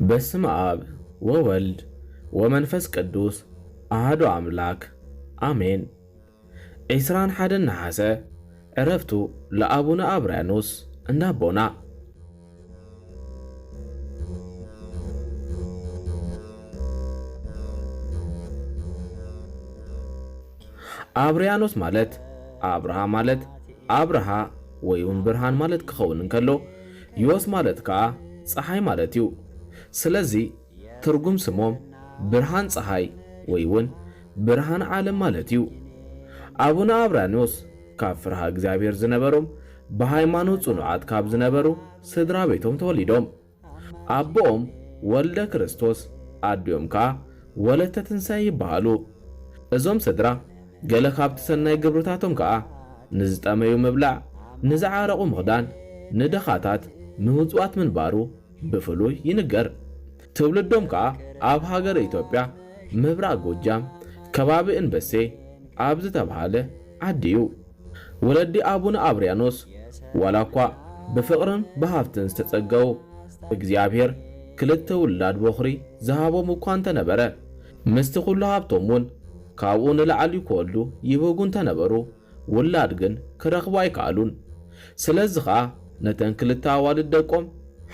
በስመ አብ ወወልድ ወመንፈስ ቅዱስ አሐዱ አምላክ አሜን። 21 ነሐሴ ዕረፍቱ ለአቡነ አብርያኖስ እንደ አቦና። አብርያኖስ ማለት አብርሃ ማለት አብርሃ ወይውን ብርሃን ማለት ክኸውን እንከሎ ዮስ ማለት ከዓ ፀሐይ ማለት እዩ። ስለዚህ ትርጉም ስሞም ብርሃን ፀሐይ ወይውን ብርሃን ዓለም ማለት እዩ። አቡነ አብርያኖስ ካብ ፍርሃ እግዚአብሔር ዝነበሮም ብሃይማኖት ጽኑዓት ካብ ዝነበሩ ስድራ ቤቶም ተወሊዶም። አቦኦም ወልደ ክርስቶስ አድዮም ከዓ ወለተ ትንሣኤ ይበሃሉ። እዞም ስድራ ገለ ካብቲ ሰናይ ግብርታቶም ከዓ ንዝጠመዩ ምብላዕ፣ ንዝዓረቑ ምኽዳን፣ ንደኻታት ምውፅዋት ምንባሩ ብፍሉይ ይንገር። ትውልዶም ከዓ ኣብ ሃገር ኢትዮጵያ ምብራቅ ጎጃም ከባቢ እንበሴ ኣብ ዝተባሃለ ዓዲ እዩ። ወለዲ አቡነ አብርያኖስ ዋላ እኳ ብፍቕርን ብሃብትን ዝተጸገው እግዚአብሔር ክልተ ውላድ በኽሪ ዝሃቦም እኳ እንተነበረ ምስቲ ኩሉ ሃብቶም እውን ካብኡ ንላዕሊ ክወልዱ ይብህጉ እንተነበሩ ውላድ ግን ክረኽቡ ኣይከኣሉን። ስለዚ ከዓ ነተን ክልተ ኣዋልድ ደቆም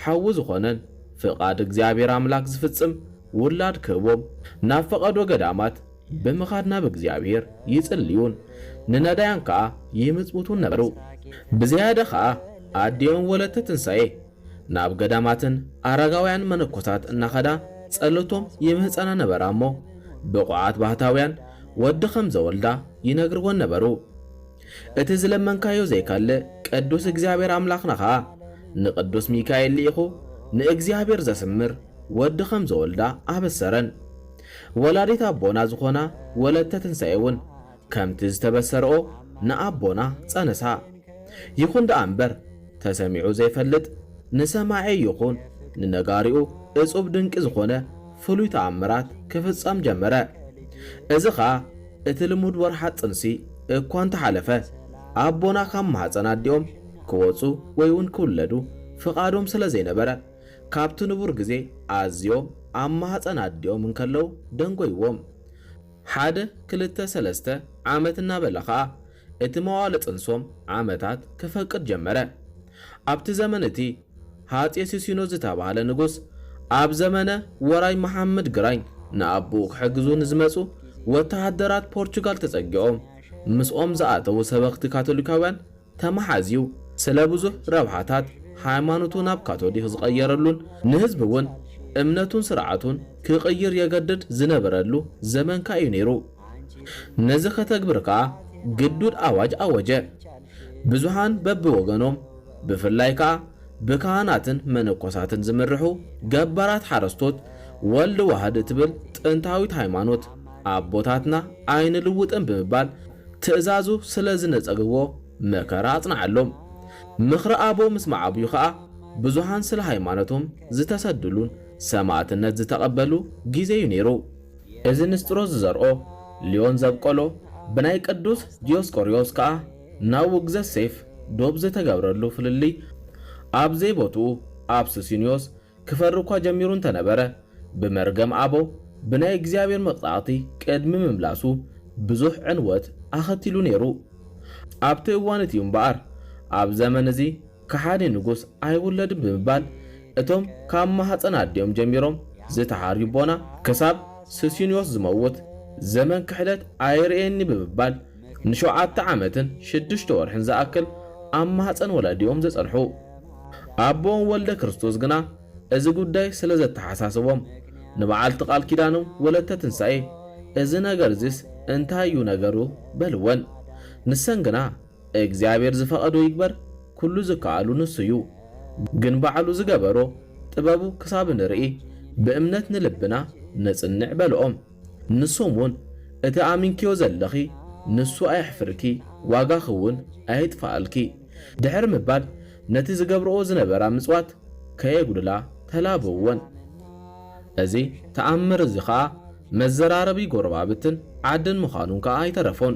ሓዊ ዝኾነን ፍቓድ እግዚአብሔር ኣምላክ ዝፍጽም ውላድ ክህቦም ናብ ፈቐዶ ገዳማት ብምኻድ ናብ እግዚአብሔር ይጽልዩን ንነዳያን ከዓ ይምጽውቱን ነበሩ። ብዝያደ ከዓ ኣዴዮም ወለተ ትንሣኤ ናብ ገዳማትን ኣረጋውያን መነኮሳት እናኸዳ ጸሎቶም ይምህፀና ነበራ እሞ ብቑዓት ባህታውያን ወዲ ከም ዘወልዳ ይነግርዎን ነበሩ። እቲ ዝለመንካዮ ዘይካልእ ቅዱስ እግዚአብሔር ኣምላኽና ከዓ ንቅዱስ ሚካኤል ልኢኹ ንእግዚአብሔር ዘስምር ወዲ ከም ዘወልዳ ኣበሰረን። ወላዲት ኣቦና ዝኾና ወለተ ትንሣኤ እውን ከምቲ ዝተበሰርኦ ንኣቦና ጸነሳ። ይኹን ደኣ እምበር ተሰሚዑ ዘይፈልጥ ንሰማዐ ይኹን ንነጋሪኡ እጹብ ድንቂ ዝኾነ ፍሉይ ተኣምራት ክፍጸም ጀመረ። እዚ ኸኣ እቲ ልሙድ ወርሓት ጽንሲ እኳ እንተሓለፈ ኣቦና ካብ ማኅፀን ኣዲኦም ክወፁ ወይ እውን ክውለዱ ፍቓዶም ስለ ዘይነበረ ካብቲ ንቡር ጊዜ ኣዝዮም ኣብ ማኅፀን ኣዲኦም እንከለው ደንጎይዎም። 1-2-3 ዓመት እናበለ ኸኣ እቲ መዋዕለ ጽንሶም ዓመታት ክፈቅድ ጀመረ። ኣብቲ ዘመን እቲ ሃፄ ሲሲኖስ ዝተባሃለ ንጉስ ኣብ ዘመነ ወራይ መሓመድ ግራኝ ንኣቦኡ ክሕግዙ ንዝመፁ ወተሃደራት ፖርቹጋል ተጸጊኦም ምስኦም ዝኣተዉ ሰበኽቲ ካቶሊካውያን ተመሓዝዩ ስለ ብዙሕ ረብሓታት ሃይማኖቱ ናብ ካቶሊክ ዝቐየረሉን ንህዝቢ እውን እምነቱን ስርዓቱን ክቕይር የገድድ ዝነበረሉ ዘመንካ እዩ ነይሩ። ነዚ ከተግብር ከዓ ግዱድ ኣዋጅ ኣወጀ። ብዙሃን በብወገኖም ብፍላይ ከዓ ብካህናትን መነኮሳትን ዝምርሑ ገባራት ሓረስቶት ወልዲ ዋህድ እትብል ጥንታዊት ሃይማኖት ኣቦታትና ኣይንልውጥን ብምባል ትእዛዙ ስለ ዝነጸግዎ መከራ ኣጽንዓሎም። ምኽሪ ኣቦ ምስ መዓብዩ ከዓ ብዙሃን ስለ ሃይማኖቶም ዝተሰድሉን ሰማዕትነት ዝተቐበሉ ጊዜ እዩ ነይሩ። እዚ ንስጥሮስ ዝዘርኦ ሊዮን ዘብቆሎ ብናይ ቅዱስ ዲዮስቆሪዮስ ከዓ ናብ ውግዘት ሰይፍ ዶብ ዝተገብረሉ ፍልልይ ኣብ ዘይቦትኡ ኣብ ሱሲኒዮስ ክፈሪ እኳ ጀሚሩ እንተነበረ ብመርገም ኣቦ ብናይ እግዚአብሔር መቕጻዕቲ ቅድሚ ምምላሱ ብዙሕ ዕንወት ኣኸቲሉ ነይሩ። ኣብቲ እዋን እቲ እምበኣር ኣብ ዘመን እዚ ከሓዲ ንጉስ ኣይውለድን ብምባል እቶም ካብ ማኅፀን ኣዲኦም ጀሚሮም ዝተሓሪቦና ክሳብ ሱሲኒዮስ ዝመውት ዘመን ክሕደት ኣይርኤኒ ብምባል ን7 ዓመትን 6 ወርሕን ዝኣክል ኣብ ማኅፀን ወላዲኦም ዘጸንሑ። ኣቦኦም ወልደ ክርስቶስ ግና እዚ ጉዳይ ስለ ዘተሓሳስቦም ንበዓልቲ ቃል ኪዳኖም ወለተ ትንሣኤ እዚ ነገር እዚስ እንታይ እዩ ነገሩ በልወን። ንሰን ግና እግዚአብሔር ዝፈቐዶ ይግበር ኩሉ ዝከኣሉ ንሱ እዩ፣ ግን ባዕሉ ዝገበሮ ጥበቡ ክሳብ ንርኢ ብእምነት ንልብና ነጽንዕ በልኦም። ንሶም እውን እቲ ኣሚንክዮ ዘለኺ ንሱ ኣይሕፍርኪ ዋጋ ኽውን ኣይጥፋኣልኪ ድሕር ምባል ነቲ ዝገብርኦ ዝነበራ ምጽዋት ከየጉድላ ተላብወን። እዚ ተኣምር እዚ ከዓ መዘራረቢ ጎረባብትን ዓድን ምዃኑን ከዓ ኣይተረፎን።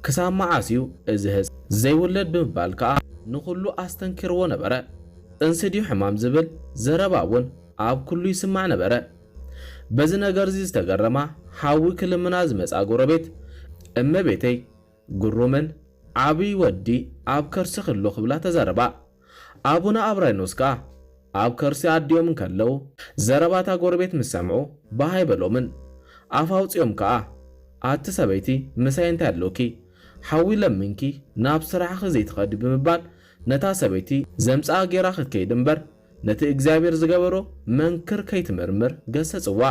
ክሳብ መዓስዩ እዚ ህዝቢ ዘይውለድ ብምባል ከዓ ንኹሉ ኣስተንኪርዎ ነበረ። ጽንሲ ድዩ ሕማም ዝብል ዘረባ እውን ኣብ ኩሉ ይስማዕ ነበረ። በዚ ነገር እዚ ዝተገረማ ሓዊ ክልምና ዝመፃ ጎረቤት እመቤተይ ጉሩምን ዓብይ ወዲ ኣብ ከርሲ ክህሉ ክብላ ተዛረባ። ኣቡነ አብራኖስ ከዓ ኣብ ከርሲ ኣዲዮም ከለው ዘረባታ ጎረቤት ምስ ሰምዑ ባሃይ በሎምን ኣፍ ኣውፅኦም ከዓ ኣቲ ሰበይቲ ምሳይ እንታይ ኣለውኪ ሓዊ ለምንኪ ናብ ስራሕኺ ዘይትኸዲ ብምባል ነታ ሰበይቲ ዘምፃ ጌራ ክትከይድ እምበር ነቲ እግዚኣብሔር ዝገበሮ መንክር ከይትምርምር ገሰጽዋ።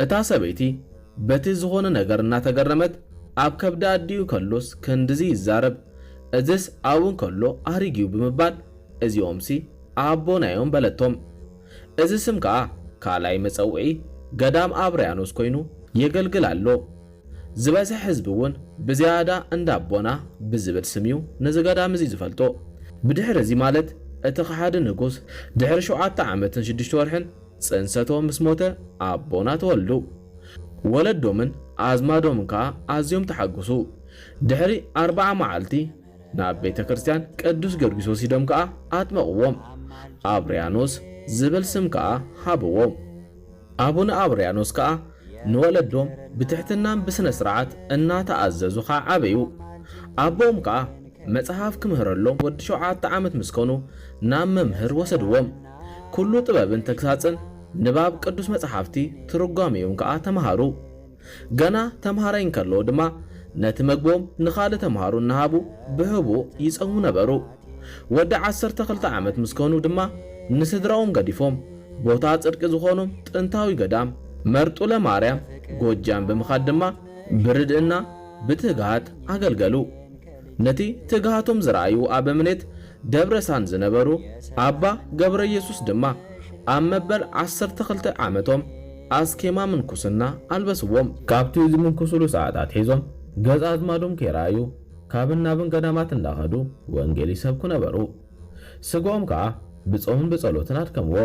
እታ ሰበይቲ በቲ ዝኾነ ነገር እናተገረመት ኣብ ከብዳ ኣዲዩ ከሎስ ክንድዚ ይዛረብ እዝስ ኣብን ከሎ ኣሪግዩ ብምባል እዚኦምሲ ኣቦናዮም በለቶም። እዚ ስም ከዓ ካልኣይ መፀውዒ ገዳም አብርያኖስ ኮይኑ የገልግል ኣሎ። ዝበዝሕ ህዝቢ እውን ብዝያዳ እንዳ ኣቦና ብዝብል ስም እዩ ነዚ ገዳም እዚ ዝፈልጦ። ብድሕሪ እዚ ማለት እቲ ኻሓዲ ንጉስ ድሕሪ 7 ዓመትን 6 ወርሕን ፅንሰቶም ምስ ሞተ ኣቦና ተወልዱ። ወለዶምን ኣዝማዶምን ከዓ ኣዝዮም ተሓግሱ። ድሕሪ 40 መዓልቲ ናብ ቤተ ክርስቲያን ቅዱስ ጊዮርጊስ ወሲዶም ከዓ ኣጥመቕዎም። አብርያኖስ ዝብል ስም ከዓ ሃብዎም። ኣቡነ አብርያኖስ ከዓ ንወለዶም ብትሕትናን ብስነ ስርዓት እናተኣዘዙ ከዓ ዓበዩ። ኣቦም ከዓ መጽሓፍ ክምህረሎም ወዲ 7 ዓመት ምስኮኑ ናብ መምህር ወሰድዎም። ኩሉ ጥበብን ተግሳጽን ንባብ ቅዱስ መጽሓፍቲ ትርጓሜዮም ከዓ ተምሃሩ። ገና ተምሃራይን ከለዉ ድማ ነቲ መግቦም ንኻልእ ተምሃሩ እናሃቡ ብህቡ ይጸሙ ነበሩ። ወዲ 12 ዓመት ምስኮኑ ድማ ንስድራኦም ገዲፎም ቦታ ጽድቂ ዝኾኖም ጥንታዊ ገዳም መርጡለ ማርያም ጎጃም ብምኻድ ድማ ብርድእና ብትግሃት ኣገልገሉ። ነቲ ትግሃቶም ዝረኣዩ ኣበምኔት ደብረሳን ዝነበሩ ኣባ ገብረ ኢየሱስ ድማ ኣብ መበል 12 ዓመቶም ኣስኬማ ምንኩስና ኣልበስዎም። ካብቲ ዝምንኩስሉ ሰዓታት ሒዞም ገዛ ኣዝማዶም ከይረኣዩ ካብን ናብን ገዳማት እንዳኸዱ ወንጌል ይሰብኩ ነበሩ። ስግኦም ከዓ ብጾምን ብጸሎትን ኣድከምዎ።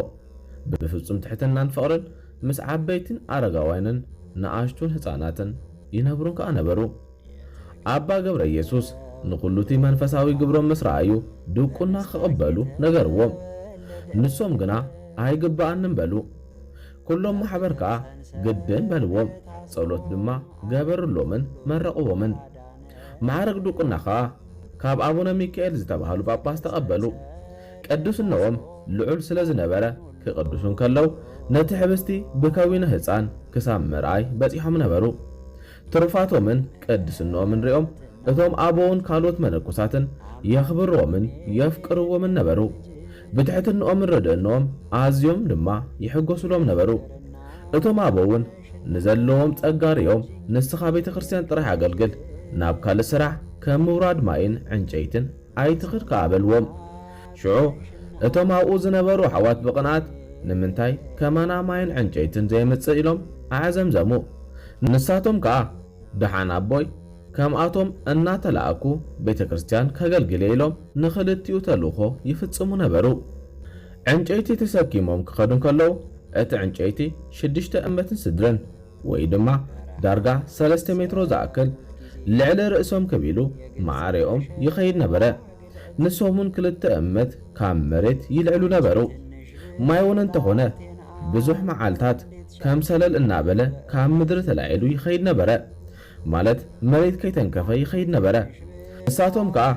ብፍጹም ትሕትናን ፍቕርን ምስ ዓበይትን ኣረጋውያንን ንኣሽቱን ህፃናትን ይነብሩን ከዓ ነበሩ። ኣባ ገብረ ኢየሱስ ንኹሉቲ መንፈሳዊ ግብሮም ምስ ረኣዩ ድቁና ክቕበሉ ነገርዎም። ንሶም ግና ኣይግባአንን በሉ። ኩሎም ማሕበር ከዓ ግድን በልዎም። ጸሎት ድማ ገበሩሎምን መረቕዎምን። ማዕረግ ድቁና ከዓ ካብ ኣቡነ ሚካኤል ዝተባሃሉ ጳጳስ ተቐበሉ። ቅዱስነኦም ልዑል ስለ ዝነበረ ክቅዱሱን ከለው ነቲ ሕብስቲ ብከዊነ ህፃን ክሳብ ምርኣይ በፂሖም ነበሩ። ትሩፋቶምን ቅዱስነኦምን ሪኦም እቶም ኣቦውን ካልኦት መነኮሳትን የኽብርዎምን የፍቅርዎምን ነበሩ። ብትሕትንኦምን ርድእንኦም ኣዝዮም ድማ ይሕጎስሎም ነበሩ። እቶም ኣቦውን ንዘለዎም ጸጋ ሪኦም ንስኻ ቤተ ክርስቲያን ጥራሕ ኣገልግል ናብ ካልእ ስራሕ ከም ምውራድ ማይን ዕንጨይትን ኣይትኽድ ከኣበልዎም። ሽዑ እቶም ኣብኡ ዝነበሩ ኣሕዋት ብቕንዓት ንምንታይ ከመና ማይን ዕንጨይትን ዘይምጽእ ኢሎም ኣዕዘምዘሙ። ንሳቶም ከዓ ድሓን ኣቦይ ከምኣቶም እናተለኣኩ ቤተ ክርስቲያን ከገልግለ ኢሎም ንኽልቲኡ ተልእኾ ይፍጽሙ ነበሩ። ዕንጨይቲ ተሰኪሞም ክኸዱ ከለዉ እቲ ዕንጨይቲ 6 እመትን ስድርን ወይ ድማ ዳርጋ 3 ሜትሮ ዝኣክል ልዕሊ ርእሶም ከቢሉ ማዕሪኦም ይኸይድ ነበረ። ንሶምን 2 እመት ካብ መሬት ይልዕሉ ነበሩ። ማይ እውን እንተኾነ ብዙሕ መዓልታት ከም ሰለል እናበለ ካብ ምድሪ ተላዒሉ ይኸይድ ነበረ። ማለት መሬት ከይተንከፈ ይኸይድ ነበረ። ንሳቶም ከዓ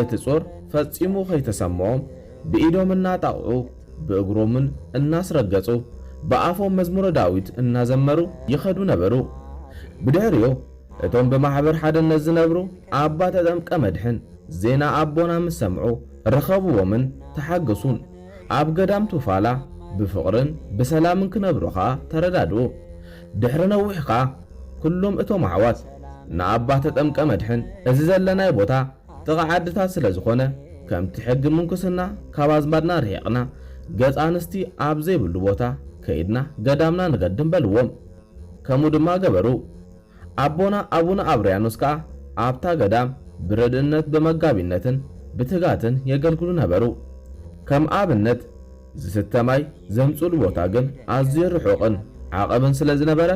እቲ ጾር ፈጺሙ ከይተሰምዖም ብኢዶም እናጣቕዑ ብእግሮምን እናስረገጹ ብኣፎም መዝሙረ ዳዊት እናዘመሩ ይኸዱ ነበሩ። ብድሕሪኡ እቶም ብማሕበር ሓድነት ዝነብሩ ኣባ ተጠምቀ መድሕን ዜና ኣቦና ምስ ሰምዑ ረኸብዎምን ተሓገሱን። ኣብ ገዳም ቱፋላ ብፍቕርን ብሰላምን ክነብሩ ከዓ ተረዳድኡ። ድሕሪ ነዊሕ ከዓ ኩሎም እቶም ኣሕዋት ንኣባ ተጠምቀ መድሕን እዚ ዘለናይ ቦታ ጥቓ ዓድታት ስለ ዝኾነ ከምቲ ሕጊ ምንኩስና ካብ ኣዝማድና ርሒቕና ገጽ ኣንስቲ ኣብ ዘይብሉ ቦታ ከይድና ገዳምና ንገድም በልዎም። ከምኡ ድማ ገበሩ። ኣቦና ኣቡነ አብርያኖስ ከዓ ኣብታ ገዳም ብረድእነት ብመጋቢነትን ብትጋትን የገልግሉ ነበሩ። ከም ኣብነት ዝስተማይ ዘምጽሉ ቦታ ግን ኣዝዩ ርሑቕን ዓቐብን ስለ ዝነበረ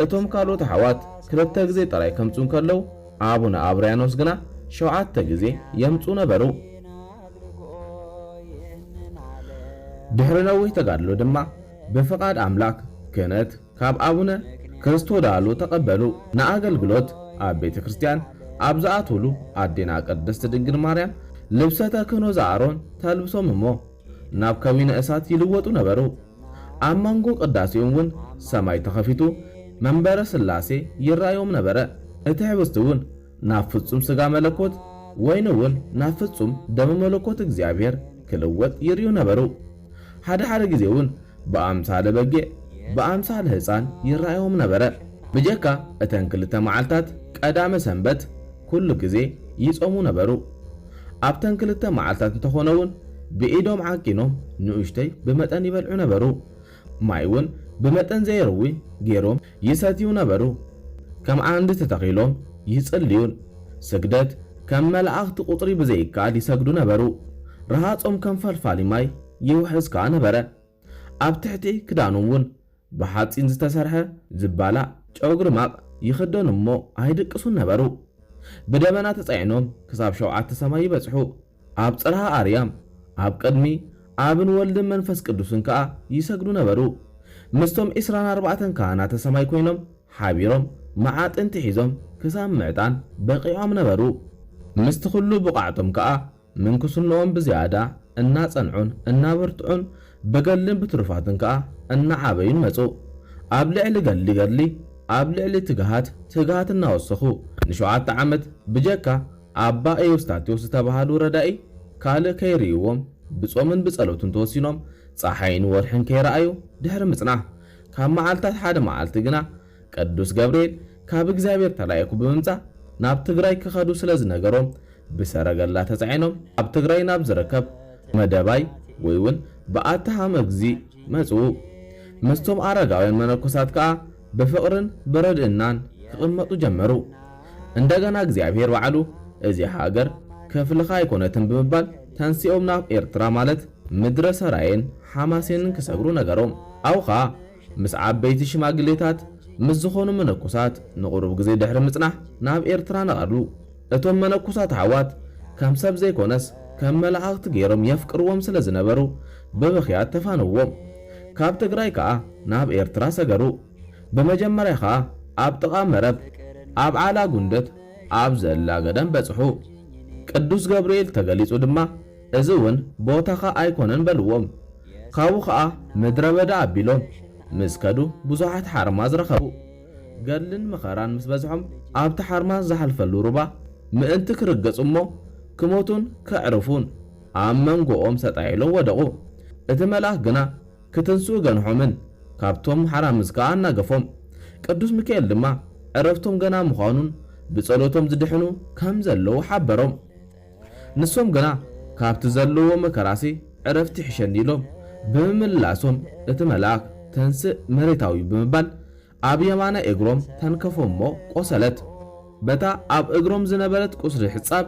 እቶም ካልኦት ኣሕዋት 2 ግዜ ጥራይ ከምፁን ከለዉ ኣቡነ አብርያኖስ ግና 7 ግዜ የምፁ ነበሩ። ድሕሪ ነዊሕ ተጋድሎ ድማ بفقاد أملاك كانت كاب أبونا كريستو دالو تقبلوا نأجلجلوت أب بيت كريستيان أبزاتولو أدينا قدست دنجر مريم لبستا كنو زارون تلبسو ممو ناب كوين أسات يلوتو نبرو أمانغو قداسيون ون سماي تخفيتو منبر سلاسي يرايوم نبرا اتحبستون نافتصم سغا ملكوت وينون نافتصم دم ملكوت እግዚአብሔር كلوت يريو نبرو حدا حدا ጊዜውን በአምሳለ በጌ በአምሳለ ሕፃን ይራዩም ነበረ በጀካ እተንክልተ መዓልታት ቀዳመ ሰንበት ኩሉ ጊዜ ይጾሙ ነበሩ አብተንክልተ መዓልታት ተኾነውን በኢዶም ዓቂኖም ንኡሽተይ በመጠን ይበልዑ ነበሩ ማይውን በመጠን ዘይርዊ ጌሮም ይሰትዩ ነበሩ ከም አንድ ተተኺሎም ይጽልዩን ስግደት ከም መላእክት ቁጥሪ በዘይካል ይሰግዱ ነበሩ ረሃጾም ከም ፈልፋሊ ማይ ይውሕዝካ ነበረ ኣብ ትሕቲ ክዳኖምን ብሓጺን ዝተሰርሐ ዝባላ ጨጉሪ ማቅ ይኽደኑ እሞ ኣይድቅሱን ነበሩ ብደመና ተጻዒኖም ክሳብ 7 ሰማይ ይበጽሑ ኣብ ጽርሐ ኣርያም ኣብ ቅድሚ ኣብን ወልድን መንፈስ ቅዱስን ከዓ ይሰግዱ ነበሩ ምስቶም 24 ካህናተ ሰማይ ኮይኖም ሓቢሮም መዓጥንቲ ሒዞም ክሳብ ምዕጣን በቂዖም ነበሩ ምስቲ ኩሉ ብቃዕቶም ከዓ ምንኩስኖኦም ብዝያዳ እናጸንዑን እናበርትዑን በገልን ብትሩፋትን ከዓ እናዓበዩን መጹ ኣብ ልዕሊ ገሊ ኣብ ልዕሊ ትግሃት እናወሰኹ ንሸውዓተ ዓመት ብጀካ ኣባ ኤዎስጣቴዎስ ዝተባሃሉ ረዳኢ ካልእ ከይርይዎም ብጾምን ብጸሎትን ተወሲኖም ፀሓይን ወርሕን ከይረኣዩ ድሕሪ ምጽናሕ ካብ መዓልታት ሓደ መዓልቲ ግና ቅዱስ ገብርኤል ካብ እግዚአብሔር ተላኢኹ ብምምጻእ ናብ ትግራይ ክኸዱ ስለ ዝነገሮም ብሰረገላ ተጻዒኖም ኣብ ትግራይ ናብ ዝርከብ መደባይ ወይውን በኣታሃመ ግዚ መጹ ምስቶም ኣረጋውያን መነኮሳት ከዓ በፍቅርን በረድእናን ክቕመጡ ጀመሩ እንደገና እግዚአብሔር ባዕሉ እዚ ሃገር ከፍልኻ ኣይኮነትን ብምባል ተንሲኦም ናብ ኤርትራ ማለት ምድረ ሰራይን ሓማሴንን ክሰግሩ ነገሮም ኣውኻ ምስ ዓበይቲ ሽማግሌታት ምስ ዝኾኑ መነኮሳት ንቑሩብ ግዜ ድሕሪ ምጽናሕ ናብ ኤርትራ ነቐሉ እቶም መነኮሳት ሓዋት ከም ሰብ ዘይኮነስ ከም መላእክት ገይሮም የፍቅርዎም ስለ ዝነበሩ በብኽያት ተፋንዎም ካብ ትግራይ ከዓ ናብ ኤርትራ ሰገሩ በመጀመርያ ከዓ ኣብ ጥቓ መረብ ኣብ ዓላ ጉንደት ኣብ ዘላ ገደም በጽሑ ቅዱስ ገብርኤል ተገሊጹ ድማ እዚ እውን ቦታኻ ኣይኮነን በልዎም ካብኡ ከዓ ምድረ በዳ ኣቢሎም ምስ ከዱ ብዙሓት ሓርማዝ ረኸቡ ገልን መኸራን ምስ በዝሖም ኣብቲ ሓርማዝ ዝሓልፈሉ ሩባ ምእንቲ ክርገጹ እሞ ክሞቱን ክዕርፉን ኣብ መንጎኦም ሰጣይሎም ወደቑ እቲ መልኣክ ግና ክትንስኡ ገንሖምን ካብቶም ሓራምዝ ከዓ እናገፎም ቅዱስ ሚካኤል ድማ ዕረፍቶም ገና ምዃኑን ብጸሎቶም ዝድሕኑ ከም ዘለዉ ሓበሮም ንሶም ግና ካብቲ ዘለዎ መከራሲ ዕረፍቲ ሕሸን ኢሎም ብምምላሶም እቲ መልኣክ ተንስእ መሬታዊ ብምባል ኣብ የማነ እግሮም ተንከፎም እሞ ቆሰለት በታ ኣብ እግሮም ዝነበረት ቁስሪ ሕጻብ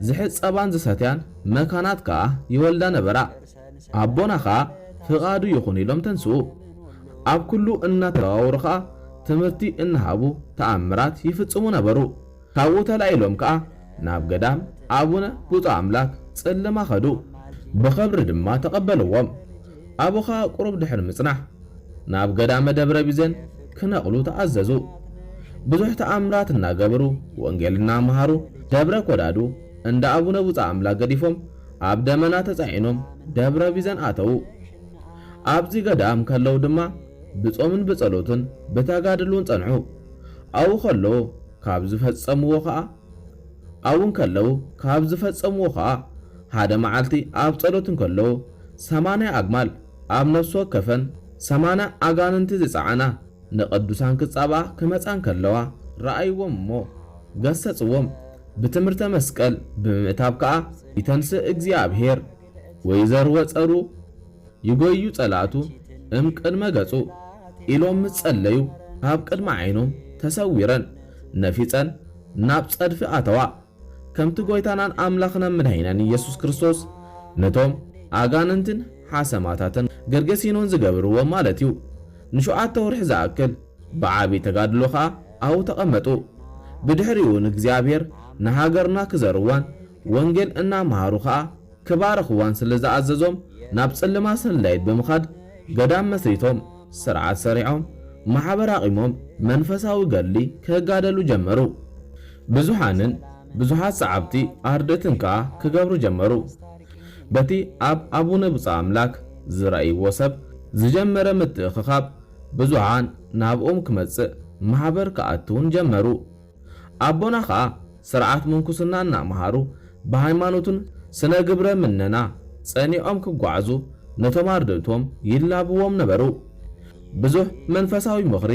ዝሕጸባን ዝሰትያን መካናት ከዓ ይወልዳ ነበራ ኣቦና ከዓ ፍቓዱ ይኹን ኢሎም ተንስኡ ኣብ ኩሉ እናተዋወሩ ከዓ ትምህርቲ እናሃቡ ተኣምራት ይፍጽሙ ነበሩ ካብኡ ተላኢሎም ከዓ ናብ ገዳም ኣቡነ ቡጣ ኣምላክ ጽልማ ኸዱ ብኸብሪ ድማ ተቐበልዎም ኣቡኻ ቁሩብ ድሕሪ ምጽናሕ ናብ ገዳመ ደብረ ቢዘን ክነቕሉ ተኣዘዙ ብዙሕ ተኣምራት እናገበሩ ወንጌል እናመሃሩ ደብረ ኮዳዱ እንደ ኣቡነ ቡጣ ኣምላክ ገዲፎም ኣብ ደመና ተጻዒኖም ደብረ ቢዘን ኣተዉ ኣብዚ ገዳም ከለው ድማ ብጾምን ብጸሎትን ብተጋድሎን ጸንሑ ኣው ከለው ካብ ዝፈጸምዎ ከዓ ሓደ መዓልቲ ኣብ ጸሎትን ከለው 80 ኣግማል ኣብ ነፍሶ ከፈን 80 ኣጋንንቲ ዝጻዓና ንቅዱሳን ክጻባ ክመጻን ከለዋ ረኣይዎም እሞ ገሰጽዎም ብትምህርተ መስቀል ብምእታብ ከዓ ይተንስእ እግዚአብሔር ወይዘርወ ጸሩ ይጎዩ ጸላቱ ቅድመ ገጹ ኢሎም ምጸለዩ ኣብ ቅድመ ዓይኖም ተሰዊረን ነፊጸን ናብ ጸድፊ ኣተዋ ከምቲ ጎይታናን ኣምላኽና መድኃኒናን ኢየሱስ ክርስቶስ ነቶም ኣጋንንትን ሓሰማታትን ገርገሲኖን ዝገብርዎ ማለት እዩ ንሸውዓተ ወርሒ ዝኣክል ብዓቢ ተጋድሎ ከዓ ኣው ተቐመጡ ብድሕሪውን እግዚአብሔር ንሃገርና ክዘርዋን ወንጌል እናመሃሩ ከዓ ክባረኽዋን ስለ ዝኣዘዞም ናብ ጽልማ ሰላይት ብምኻድ ገዳም መስሪቶም ስርዓት ሰሪዖም ማሕበር አቂሞም መንፈሳዊ ገድሊ ክጋደሉ ጀመሩ። ብዙሓት ሰዓብቲ አርደትን ከዓ ክገብሩ ጀመሩ። በቲ ኣብ አቡነ ብፁዕ አምላክ ዝረአይዎ ሰብ ዝጀመረ ምትእኽኻብ ብዙሓን ናብኦም ክመጽእ ማሕበር ክኣትውን ጀመሩ። አቦና ከዓ ስርዓት ምንኩስና እናምሃሩ ብሃይማኖቱን ስነ ግብረ ምነና ጸኒዖም ክጓዓዙ ነቶም አርድእቶም ይላብዎም ነበሩ። ብዙሕ መንፈሳዊ ምኽሪ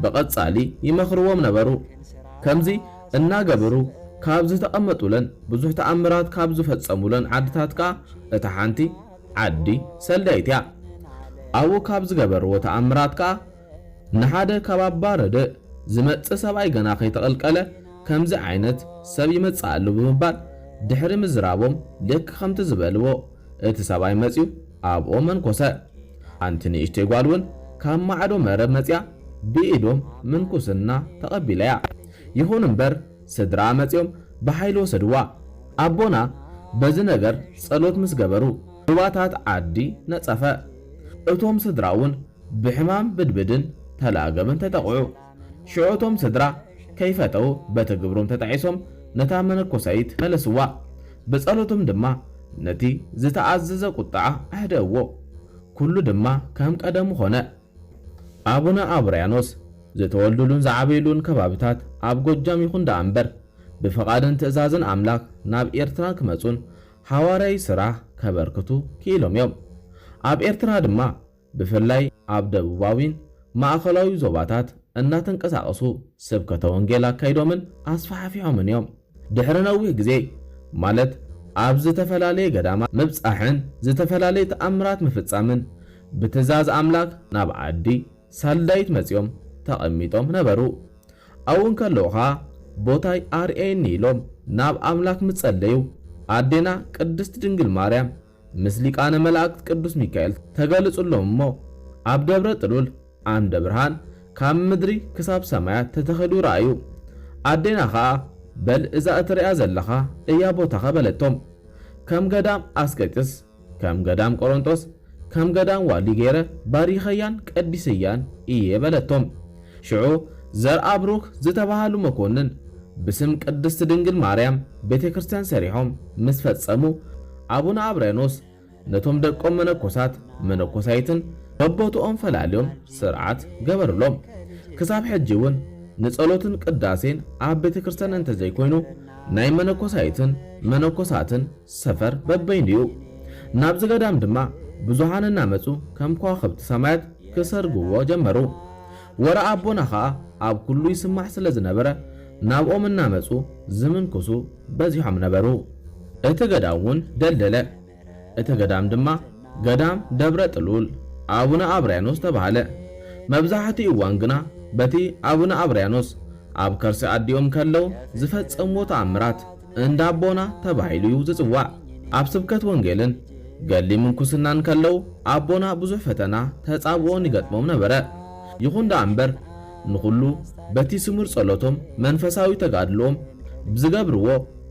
በቐጻሊ ይመኽርዎም ነበሩ። ከምዚ እናገበሩ ካብ ዝተቐመጡለን ብዙሕ ተኣምራት ካብ ዝፈጸሙለን ዓድታት ከዓ እታ ሓንቲ ዓዲ ሰልዳይት እያ። ኣብኡ ካብ ዝገበርዎ ተኣምራት ከዓ ንሓደ ካብ ኣባ ረድእ ዝመጽእ ሰብኣይ ገና ከይተቐልቀለ ከምዚ ዓይነት ሰብ ይመጽእ ኣሎ ብምባል ድሕሪ ምዝራቦም ልክ ከምቲ ዝበልዎ እቲ ሰብኣይ መጺኡ ኣብኦ መንኮሰ። ሓንቲ ንእሽተይ ጓል እውን ካብ ማዕዶ መረብ መጽያ ብኢዶም ምንኩስና ተቐቢላ እያ። ይኹን እምበር ስድራ መጺኦም ብሓይሊ ወሰድዋ። ኣቦና በዚ ነገር ጸሎት ምስ ገበሩ ሩባታት ዓዲ ነጸፈ። እቶም ስድራ እውን ብሕማም ብድብድን ተላገበን ተጠቕዑ። ሽዑቶም ስድራ ከይፈተው በቲ ግብሮም ተጣዒሶም ነታ መነኮሳይት መለስዋ። ብጸሎቶም ድማ ነቲ ዝተኣዘዘ ቁጣዓ ኣሕደእዎ። ኩሉ ድማ ከም ቀደሙ ኾነ። አቡነ አብርያኖስ ዝተወልዱሉን ዝዓበይሉን ከባቢታት ኣብ ጎጃም ይኹን ዳኣ እምበር ብፈቓድን ትእዛዝን ኣምላክ ናብ ኤርትራ ክመጹን ሓዋርያዊ ስራሕ ከበርክቱ ክኢሎም እዮም። ኣብ ኤርትራ ድማ ብፍላይ ኣብ ደቡባዊን ማእኸላዊ ዞባታት እናተንቀሳቐሱ ስብከተ ወንጌል ኣካይዶምን ኣስፋሕፊሖምን እዮም። ድሕሪ ነዊሕ ግዜ ማለት ኣብ ዝተፈላለየ ገዳማ ምብጻሕን ዝተፈላለየ ተኣምራት ምፍጻምን ብትእዛዝ ኣምላክ ናብ ዓዲ ሳልዳይት መጺኦም ተቐሚጦም ነበሩ። ኣብውን ከለውኻ ቦታይ ኣርኤኒ ኢሎም ናብ ኣምላክ ምጸለዩ ኣዴና ቅድስት ድንግል ማርያም ምስ ሊቃነ መላእክት ቅዱስ ሚካኤል ተገልጹሎም እሞ ኣብ ደብረ ጥሉል ኣንደ ብርሃን ካብ ምድሪ ክሳብ ሰማያት ተተኸሉ ረኣዩ። ኣዴና ከዓ በል እዛ እትሪኣ ዘለኻ እያ ቦታኻ በለቶም። ከም ገዳም ኣስቄጥስ፣ ከም ገዳም ቆሮንጦስ፣ ከም ገዳም ዋሊ ገይረ ባሪኸያን ቀዲስያን እየ በለቶም። ሽዑ ዘርአ ብሩክ ዝተባሃሉ መኮንን ብስም ቅድስት ድንግል ማርያም ቤተ ክርስቲያን ሰሪሖም ምስ ፈጸሙ አቡነ አብርያኖስ ነቶም ደቆም መነኮሳት መነኮሳይትን በቦቶኦም ፈላልዮም ስርዓት ገበርሎም። ክሳብ ሕጂ እውን ንጸሎትን ቅዳሴን ኣብ ቤተ ክርስቲያን እንተዘይኮይኑ ናይ መነኮሳይትን መነኮሳትን ሰፈር በበይንዩ። ናብዚ ገዳም ድማ ብዙሓን እናመጹ ከም ከዋኽብቲ ሰማያት ክሰርግዎ ጀመሩ። ወረ ኣቦና ከዓ ኣብ ኩሉ ይስማዕ ስለ ዝነበረ ናብኦም እናመጹ ዝምንኩሱ በዚሖም ነበሩ። እቲ ገዳም እውን ደልደለ። እቲ ገዳም ድማ ገዳም ደብረ ጥሉል አቡነ አብርያኖስ ተባሃለ። መብዛሕትኡ እዋን ግና በቲ አቡነ አብርያኖስ ኣብ ከርሲ ኣዲኦም ከለው ዝፈጸምዎ ተኣምራት እንዳ ኣቦና ተባሂሉ ዝጽዋዕ። ኣብ ስብከት ወንጌልን ገሊ ምንኩስናን ከለው ኣቦና ብዙሕ ፈተና ተጻብኦን ይገጥሞም ነበረ። ይኹን ዳኣ እምበር ንኹሉ በቲ ስሙር ጸሎቶም መንፈሳዊ ተጋድሎም ብዝገብርዎ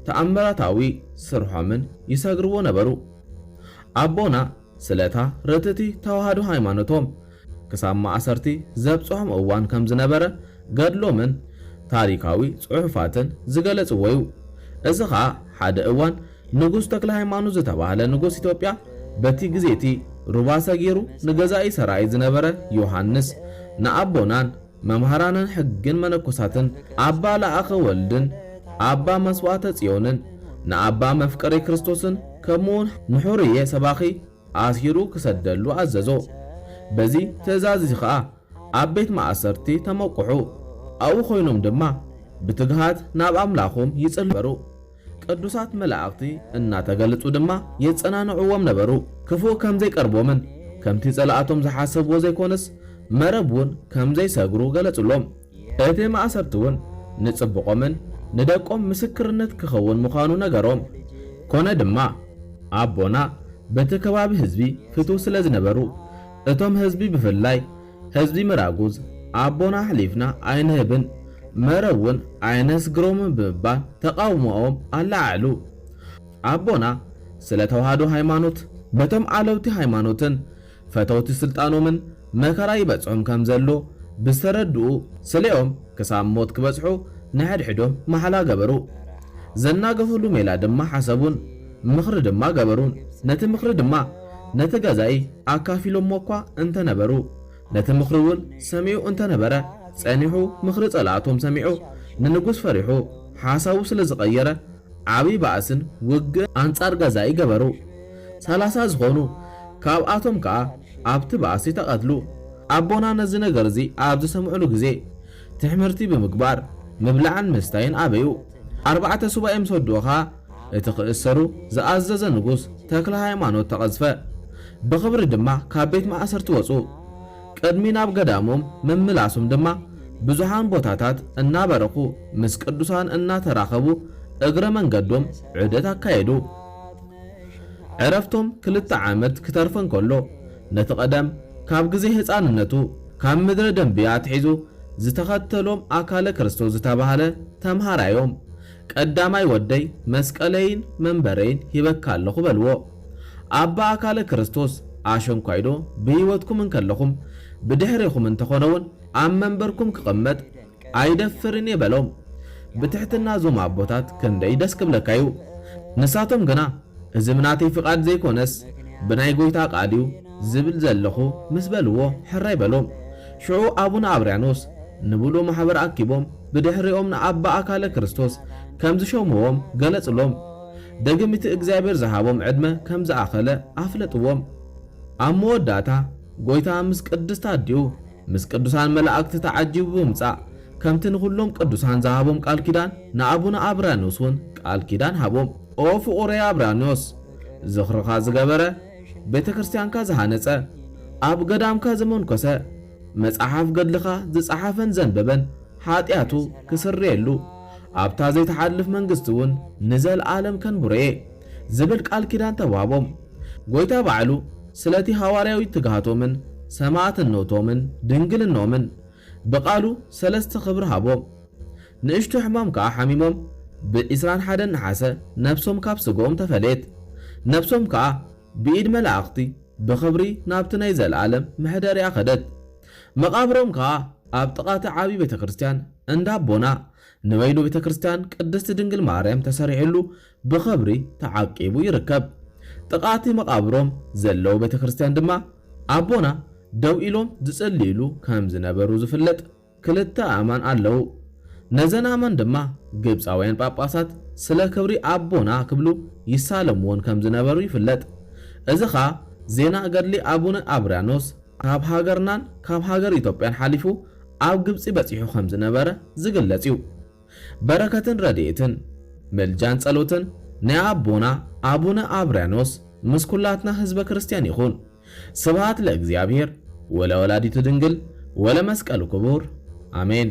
ተኣምራታዊ ስርሖምን ይሰግርዎ ነበሩ። ኣቦና ስለታ ርትቲ ተዋህዶ ሃይማኖቶም ክሳብ ማእሰርቲ ዘብጽሖም እዋን ከም ዝነበረ ገድሎምን ታሪካዊ ጽሑፋትን ዝገለጽዎ እዩ። እዚ ከዓ ሓደ እዋን ንጉስ ተክለ ሃይማኖት ዝተባሃለ ንጉስ ኢትዮጵያ በቲ ግዜቲ ሩባ ሰጊሩ ንገዛኢ ሰራይ ዝነበረ ዮሐንስ ንኣቦናን መምሃራንን ሕግን መነኮሳትን ኣባ ለኣኸ ወልድን ኣባ መስዋዕተ ጽዮንን ንኣባ መፍቀሪ ክርስቶስን ከምኡውን ንሑርየ ሰባኺ ኣስሂሩ ክሰደሉ ኣዘዞ። በዚ ትእዛዝ እዚ ከዓ ኣብ ቤት ማእሰርቲ ተመቁሑ። ኣብኡ ኮይኖም ድማ ብትግሃት ናብ ኣምላኾም ይጽልበሩ። ቅዱሳት መላእክቲ እናተገለጹ ድማ የጸናንዕዎም ነበሩ። ክፉእ ከምዘይቀርቦምን ከምቲ ጸላእቶም ዝሓሰብዎ ዘይኮነስ መረብውን ከምዘይሰግሩ ገለጹሎም። እቲ ማእሰርቲ እውን ንጽብቆምን ንደቆም ምስክርነት ክኸውን ምዃኑ ነገሮም። ኮነ ድማ ኣቦና በቲ ከባቢ ህዝቢ ፍቱው ስለ ዝነበሩ እቶም ህዝቢ ብፍላይ ህዝቢ ምራጉዝ ኣቦና ሕሊፍና ኣይንህብን መረውን ኣይነስግሮምን ብምባል ተቃውሞኦም ኣላዓሉ። ኣቦና ስለ ተዋህዶ ሃይማኖት በቶም ዓለውቲ ሃይማኖትን ፈተውቲ ስልጣኖምን መከራ ይበጽሖም ከም ዘሎ ብዝተረድኡ ስለኦም ክሳብ ሞት ክበጽሑ ንሕድሕዶም መሓላ ገበሩ። ዘናገፈሉ ሜላ ድማ ሓሰቡን ምኽሪ ድማ ገበሩን። ነቲ ምኽሪ ድማ ነቲ ገዛኢ ኣካፊሎም እኳ እንተነበሩ ነቲ ምኽሪ እውን ሰሚዑ እንተነበረ ጸኒሑ ምኽሪ ጸላእቶም ሰሚዑ ንንጉስ ፈሪሑ ሓሳቡ ስለ ዝቐየረ ዓብይ ባእስን ውግእ አንጻር ገዛኢ ገበሩ። 30 ዝኾኑ ካብኣቶም ከዓ ኣብቲ ባእሲ ተቐትሉ። ኣቦና ነዚ ነገር እዚ ኣብ ዝሰምዑሉ ግዜ ትሕምርቲ ብምግባር ምብላዕን ምስታይን ኣበዩ። 4 ሱባኤ ምስ ወድኡ ከዓ እቲ ክእሰሩ ዝኣዘዘ ንጉስ ተክለ ሃይማኖት ተቐዝፈ። ብኽብሪ ድማ ካብ ቤት ማእሰርቲ ወፁ። ቅድሚ ናብ ገዳሞም ምምላሶም ድማ ብዙሓን ቦታታት እናበረኹ ምስ ቅዱሳን እናተራኸቡ እግረ መንገዶም ዑደት ኣካየዱ። ዕረፍቶም 2 ዓመት ክተርፈን ከሎ ነቲ ቀደም ካብ ግዜ ህፃንነቱ ካብ ምድረ ደንብያ ትሒዙ ዝተኸተሎም ኣካለ ክርስቶስ ዝተባሃለ ተምሃራዮም ቀዳማይ ወደይ መስቀለይን መንበረይን ሂበካ ኣለኹ በልዎ። ኣባ ኣካለ ክርስቶስ ኣሸንኳይዶ ብህይወትኩም እንከለኹም ብድሕሪኹም እንተኾነውን ኣብ መንበርኩም ክቕመጥ ኣይደፍርን የበሎም። ብትሕትና ዞም ኣቦታት ክንደይ ደስ ክብለካዩ። ንሳቶም ግና እዚ ምናተይ ፍቓድ ዘይኮነስ ብናይ ጎይታ ቃልዩ ዝብል ዘለኹ ምስ በልዎ ሕራይ በሎም። ሽዑ ኣቡነ አብርያኖስ ንብሉ ማሕበር ኣኪቦም ብድሕሪኦም ንኣባ ኣካለ ክርስቶስ ከም ዝሾምዎም ገለጽሎም። ደግሚቲ እግዚአብሔር ዝሃቦም ዕድመ ከም ዝኣኸለ ኣፍለጥዎም። ኣብ መወዳእታ ጎይታ ምስ ቅድስቲ ኣዲኡ ምስ ቅዱሳን መላእክቲ ተዓጂቡ ብምጻእ ከምቲ ንኹሎም ቅዱሳን ዝሃቦም ቃል ኪዳን ንኣቡነ አብርያኖስ እውን ቃል ኪዳን ሃቦም። ኦ ፍቑሬ አብርያኖስ ዝኽርኻ ዝገበረ ቤተ ክርስቲያንካ ዝሃነጸ ኣብ ገዳምካ ዝመንኮሰ መጽሓፍ ገድልኻ ዝጸሓፈን ዘንበበን ኃጢአቱ ክስርየሉ ኣብታ ዘይተሓልፍ መንግስቲ እውን ንዘለዓለም ከንቡረየ ዝብል ቃል ኪዳን ተዋሃቦም። ጎይታ ባዕሉ ስለቲ ሐዋርያዊ ትግሃቶምን ሰማዕትነቶምን ድንግልኖምን በቃሉ 3 ክብሪ ሃቦም። ንእሽቶ ሕማም ከዓ ሓሚሞም ብ21 ነሓሰ ነፍሶም ካብ ስጎኦም ተፈለየት። ነፍሶም ከዓ ብኢድ መላእኽቲ ብኽብሪ ናብቲ ናይ ዘለዓለም ምሕደርያ ኸደት። መቃብሮም ከዓ ኣብ ጥቓቲ ዓብይ ቤተ ክርስቲያን እንዳቦና ንበይኑ ቤተ ክርስቲያን ቅድስቲ ድንግል ማርያም ተሰሪሕሉ ብኽብሪ ተዓቂቡ ይርከብ። ጥቓቲ መቃብሮም ዘለው ቤተ ክርስቲያን ድማ ኣቦና ደው ኢሎም ዝጽልይሉ ከም ዝነበሩ ዝፍለጥ 2 ኣእማን ኣለው። ነዘን ኣእማን ድማ ግብፃውያን ጳጳሳት ስለ ክብሪ ኣቦና ክብሉ ይሳለምዎን ከም ዝነበሩ ይፍለጥ። እዚ ኸ ዜና ገድሊ ኣቡነ አብርያኖስ ካብ ሃገርናን ካብ ሃገር ኢትዮጵያን ሓሊፉ ኣብ ግብፂ በፂሑ ከም ዝነበረ ዝግለጽ እዩ። በረከትን ረድኤትን ምልጃን ጸሎትን ናይ ኣቦና ኣቡነ አብርያኖስ ምስ ኩላትና ህዝበ ክርስቲያን ይኹን። ስብሐት ለእግዚአብሔር ወለወላዲቱ ድንግል ወለመስቀሉ ክቡር አሜን።